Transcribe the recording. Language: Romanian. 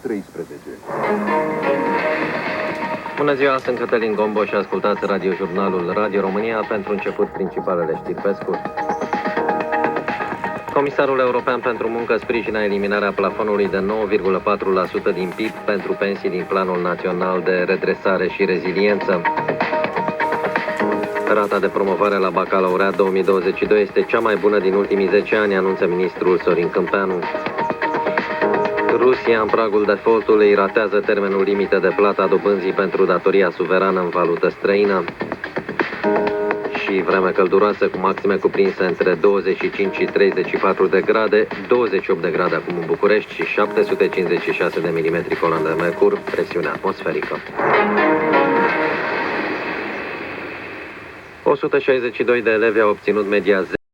13. Bună ziua, sunt Cătălin Gombo și ascultați radiojurnalul Radio România. Pentru început, principalele știri pe scurt. Comisarul European pentru Muncă sprijină eliminarea plafonului de 9,4% din PIB pentru pensii din Planul Național de Redresare și Reziliență. Rata de promovare la bacalaureat 2022 este cea mai bună din ultimii 10 ani, anunță ministrul Sorin Câmpeanu. Rusia, în pragul defaultului, ratează termenul limită de plată a dobânzii pentru datoria suverană în valută străină. Și vreme călduroasă cu maxime cuprinse între 25 și 34 de grade, 28 de grade acum în București și 756 de milimetri colon de mercur, presiune atmosferică. 162 de elevi au obținut media 10